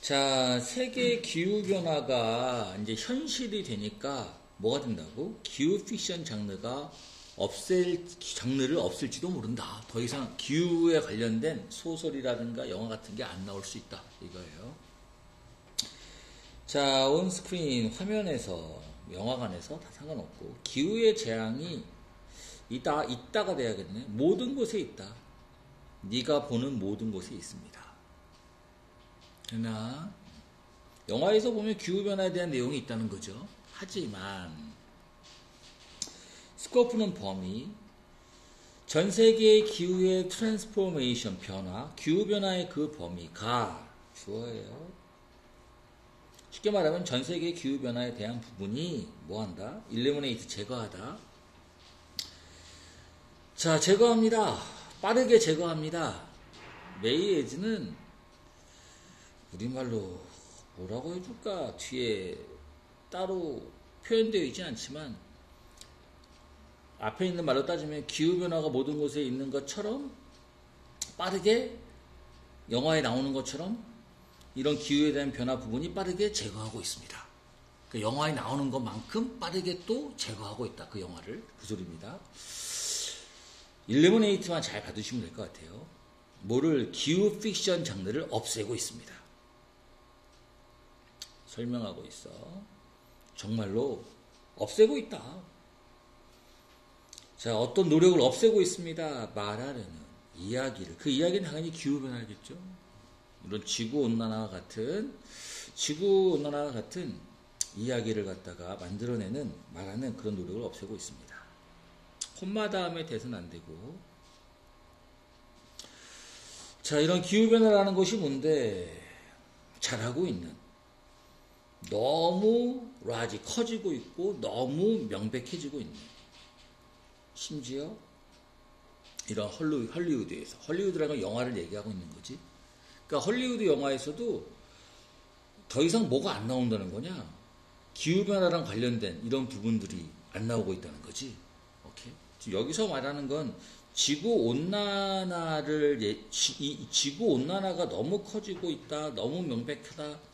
자, 세계 기후변화가 이제 현실이 되니까 뭐가 된다고? 기후 픽션 장르를 없앨지도 모른다. 더 이상 기후에 관련된 소설이라든가 영화 같은 게 안 나올 수 있다. 이거예요. 자, 온스크린 화면에서, 영화관에서 다 상관없고, 기후의 재앙이 있다가 돼야겠네. 모든 곳에 있다. 네가 보는 모든 곳에 있습니다. 그러나 영화에서 보면 기후변화에 대한 내용이 있다는 거죠. 하지만 스코프는 범위, 전 세계의 기후의 트랜스포메이션 변화, 기후변화의 그 범위가 주어예요. 쉽게 말하면 전 세계의 기후변화에 대한 부분이 뭐한다? 일리미네이트 제거하다. 자, 제거합니다. 빠르게 제거합니다. 메이에즈는 우리말로 뭐라고 해줄까? 뒤에 따로 표현되어 있지 않지만 앞에 있는 말로 따지면 기후변화가 모든 곳에 있는 것처럼 빠르게 영화에 나오는 것처럼 이런 기후에 대한 변화 부분이 빠르게 제거하고 있습니다. 그 영화에 나오는 것만큼 빠르게 또 제거하고 있다. 그 영화를. 그 소리입니다. 일리미네이트만 잘 받으시면 될 것 같아요. 뭐를 기후 픽션 장르를 없애고 있습니다. 설명하고 있어. 정말로 없애고 있다. 자, 어떤 노력을 없애고 있습니다. 말하려는 이야기를. 그 이야기는 당연히 기후변화겠죠. 이런 지구온난화와 같은 이야기를 갖다가 만들어내는, 말하는 그런 노력을 없애고 있습니다. 콤마다음에 대해서는 안 되고. 자, 이런 기후변화라는 것이 뭔데, 잘하고 있는, 너무 커지고 있고 너무 명백해지고 있는, 심지어 이런 헐리우드에서, 헐리우드라는 건 영화를 얘기하고 있는 거지. 그러니까 헐리우드 영화에서도 더 이상 뭐가 안 나온다는 거냐, 기후변화랑 관련된 이런 부분들이 안 나오고 있다는 거지. 오케이? 지금 여기서 말하는 건 지구온난화가 너무 커지고 있다, 너무 명백하다,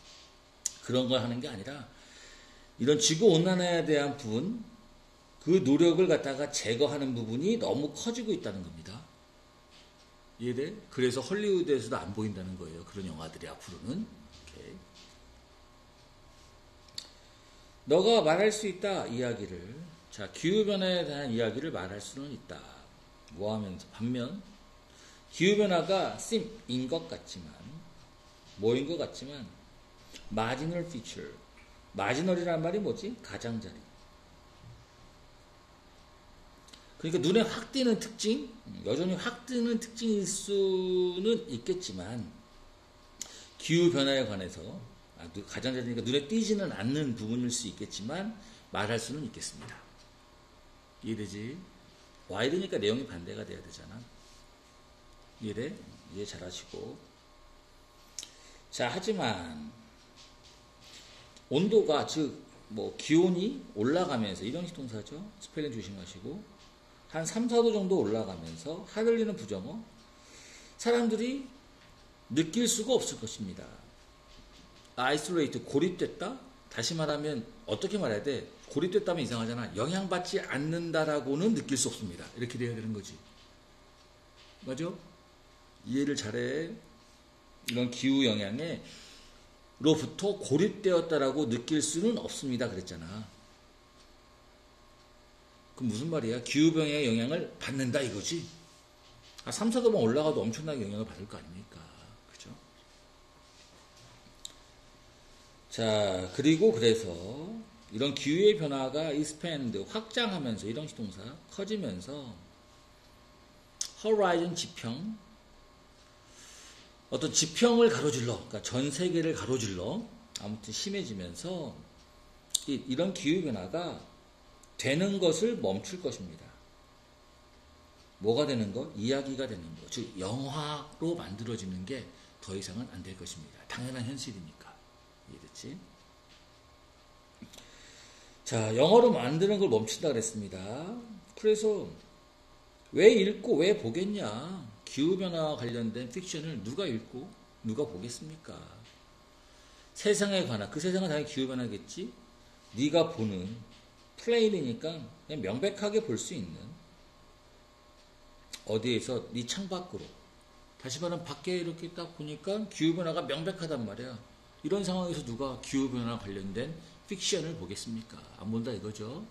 그런 걸 하는 게 아니라 이런 지구온난화에 대한 부분, 그 노력을 갖다가 제거하는 부분이 너무 커지고 있다는 겁니다. 이해돼? 그래서 헐리우드에서도 안 보인다는 거예요. 그런 영화들이 앞으로는. 오케이. 너가 말할 수 있다, 이야기를. 자, 기후변화에 대한 이야기를 말할 수는 있다. 뭐 하면서? 반면 기후변화가 인 것 같지만, 뭐인 것 같지만, 마지널 피처. 마지널이란 말이 뭐지? 가장자리. 그러니까 눈에 확 띄는 특징, 여전히 확 띄는 특징일 수는 있겠지만, 기후변화에 관해서, 가장자리니까 눈에 띄지는 않는 부분일 수 있겠지만, 말할 수는 있겠습니다. 이해되지? 와이드니까 내용이 반대가 돼야 되잖아. 이해돼? 이해 잘 하시고. 자, 하지만, 온도가, 즉, 기온이 올라가면서, 이런 형용사죠. 스펠링 조심하시고, 한 3, 4도 정도 올라가면서 하늘리는 부정어, 사람들이 느낄 수가 없을 것입니다. 아이솔레이트, 고립됐다? 다시 말하면, 어떻게 말해야 돼? 고립됐다면 이상하잖아. 영향받지 않는다라고는 느낄 수 없습니다. 이렇게 돼야 되는 거지. 맞아? 이해를 잘해. 이런 기후 영향에 로부터 고립되었다라고 느낄 수는 없습니다. 그랬잖아. 그럼 무슨 말이야? 기후변화의 영향을 받는다 이거지? 3, 4도만 올라가도 엄청나게 영향을 받을 거 아닙니까? 그죠? 자, 그리고 그래서 이런 기후의 변화가 expand, 확장하면서, 이런 시동사 커지면서 horizon 지평, 어떤 지평을 가로질러, 그러니까 전 세계를 가로질러 아무튼 심해지면서 이런 기후변화가 되는 것을 멈출 것입니다. 뭐가 되는 거? 이야기가 되는 거. 즉 영화로 만들어지는 게 더 이상은 안 될 것입니다. 당연한 현실이니까. 이해됐지? 자, 영화로 만드는 걸 멈춘다 그랬습니다. 그래서 왜 읽고 왜 보겠냐? 기후변화와 관련된 픽션을 누가 읽고 누가 보겠습니까? 세상에 관한, 그 세상은 당연히 기후변화겠지. 네가 보는 플레인이니까 그냥 명백하게 볼 수 있는, 어디에서 네 창밖으로, 다시 말하면 밖에 이렇게 딱 보니까 기후변화가 명백하단 말이야. 이런 상황에서 누가 기후변화 관련된 픽션을 보겠습니까? 안 본다 이거죠.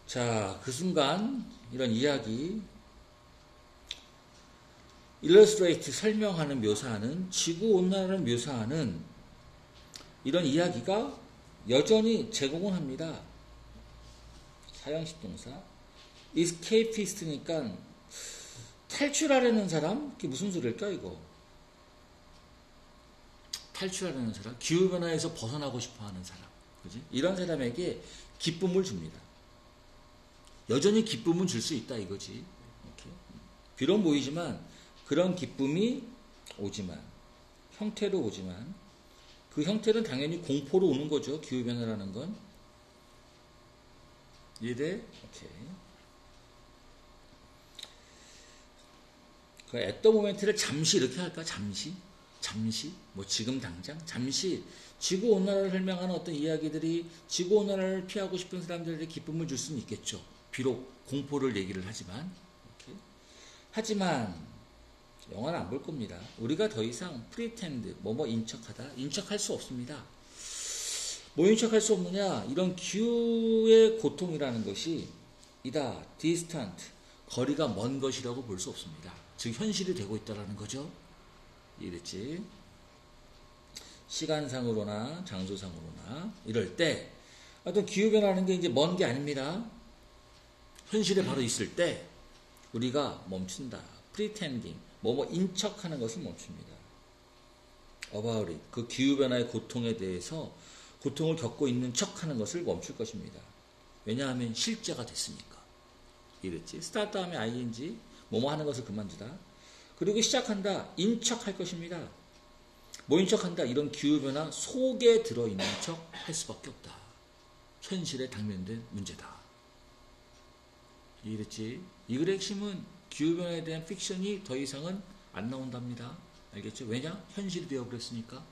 자, 그 순간 이런 이야기, 일러스트레이트, 설명하는, 묘사하는, 지구온난화를 묘사하는 이런 이야기가 여전히 제공을 합니다. 사형식 동사. escapist니까 탈출하려는 사람? 그게 무슨 소리일까 이거? 탈출하려는 사람? 기후변화에서 벗어나고 싶어하는 사람. 그지? 이런 사람에게 기쁨을 줍니다. 여전히 기쁨은 줄 수 있다 이거지. 이렇게. 비록 보이지만 그런 기쁨이 오지만, 형태로 오지만, 그 형태는 당연히 공포로 오는 거죠. 기후변화라는 건. 이해돼? 오케이. 그 at the moment를 잠시 이렇게 할까? 잠시? 뭐 지금 당장? 잠시 지구온난화를 설명하는 어떤 이야기들이 지구온난화를 피하고 싶은 사람들에게 기쁨을 줄 수는 있겠죠. 비록 공포를 얘기를 하지만. 오케이. 하지만 영화는 안 볼 겁니다. 우리가 더 이상 pretend, 인척하다, 인척할 수 없습니다. 뭐 인척할 수 없느냐? 이런 기후의 고통이라는 것이 이다, distant, 거리가 먼 것이라고 볼 수 없습니다. 즉 현실이 되고 있다는 거죠. 이랬지? 시간상으로나 장소상으로나 이럴 때 어떤 기후변화라는 게 이제 먼 게 아닙니다. 현실에 바로 있을 때 우리가 멈춘다. pretending, 인척하는 것을 멈춥니다. about it, 그 기후변화의 고통에 대해서 고통을 겪고 있는 척하는 것을 멈출 것입니다. 왜냐하면 실제가 됐으니까. 이랬지? start 다음에 ing, 하는 것을 그만두다. 그리고 시작한다. 인척할 것입니다. 인척한다. 이런 기후변화 속에 들어있는 척 할 수밖에 없다. 현실에 당면된 문제다. 이랬지? 이 글의 핵심은 기후변화에 대한 픽션이 더 이상은 안 나온답니다. 알겠죠? 왜냐? 현실이 되어버렸으니까.